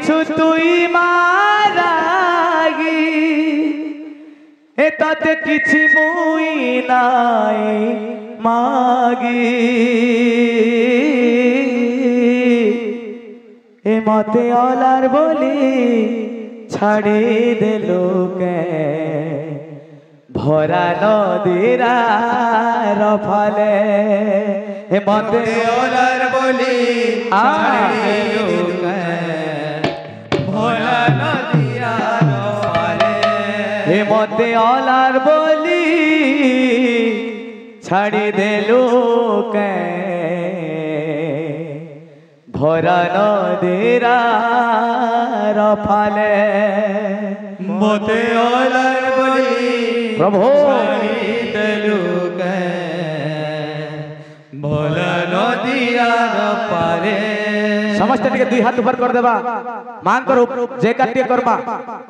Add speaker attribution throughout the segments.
Speaker 1: जाइछु तुई मारागी एताते किछि मुई नाई मागी ए मते अलार बोली छाड़ी देलो के भरा नदीरा रफाले ए मते
Speaker 2: अलार बोली छाड़ी देलो के भरा नदीरा रफाले
Speaker 1: ए मते अलार बोली छाड़ी देलो के भरा नदीरा रफाले
Speaker 2: मते अलार बोली
Speaker 1: प्रभु
Speaker 2: छाड़ी देलो के भरा नदीरा रफाले
Speaker 1: समस्त टिके दुई हाथ ऊपर कर देबा मांग करो जय काटे करमा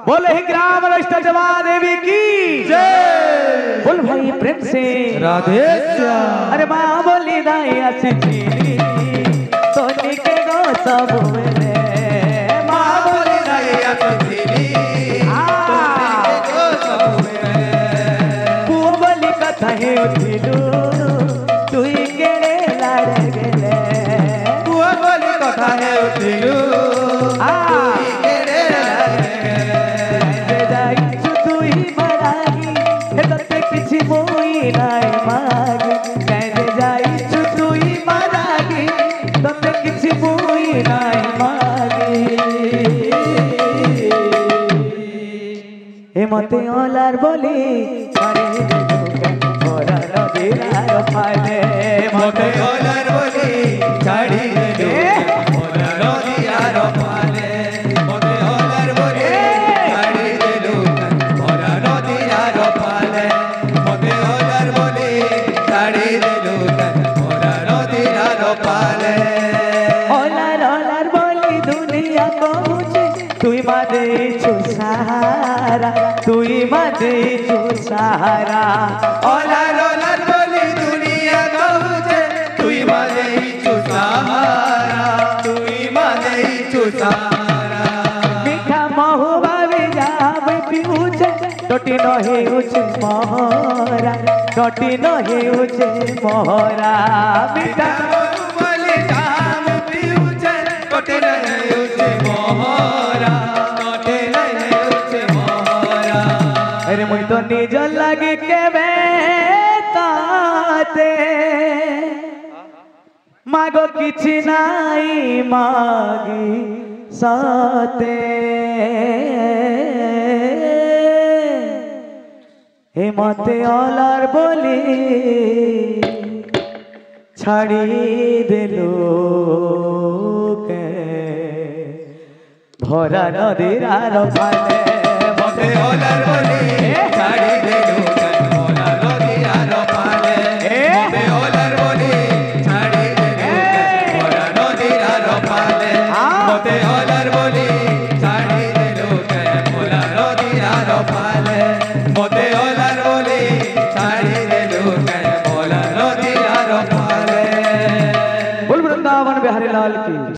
Speaker 1: बोले ही ग्राम रष्ट जवा देवी की
Speaker 2: जय
Speaker 1: बोल भाई प्रेम से
Speaker 2: राधे श्याम
Speaker 1: अरे मां बोली दाई आसी तोनी के गो सब मेरे
Speaker 2: मां बोली दाई आसी तोनी के गो सब मेरे
Speaker 1: पुओ बोली कथा हे उठिलु तुई केड़े लाड़ गेले
Speaker 2: पुओ बोली कथा हे उठिलु तुई केड़े लाड़ गेले
Speaker 1: जाइछु तुई मरागी एतते किछि मोई नाई मागी कैले जाइछु तुई मरागी तते किछि मोई नाई मागी ए मते अलार बोली छाड़ी देलो के भरा नदीरा रफाले
Speaker 2: मते अलार बोली छाड़ी देलो भरा नदीरा रफाले मते अलार बोली छाड़ी देलो भरा नदीरा रफाले मते अलार बोली छाड़ी देलो भरा नदीरा रफाले
Speaker 1: अलार बोली दुनिया कहूचे तुई मा देइछु सहारा तुई मा देइछु सहारा
Speaker 2: अलार बोली दुनिया कहूचे तुई मा देइछु सहारा तुई मा देइछु सहारा
Speaker 1: मीठा महुआ जाब पिउचे टोटी न हेउचे मोहरा टोटी न हेउचे मोहरा मीठा
Speaker 2: बोली जाम पिउचे टोटी न हेउचे मोहरा टोटी न हेउचे मोहरा
Speaker 1: अरे मुई तो निज लगी के ताते मागो किछि नाई मागी साते हे मते अलार बोली छाड़ी देलो के भरा नदीरा रफाले
Speaker 2: मते अलार बोली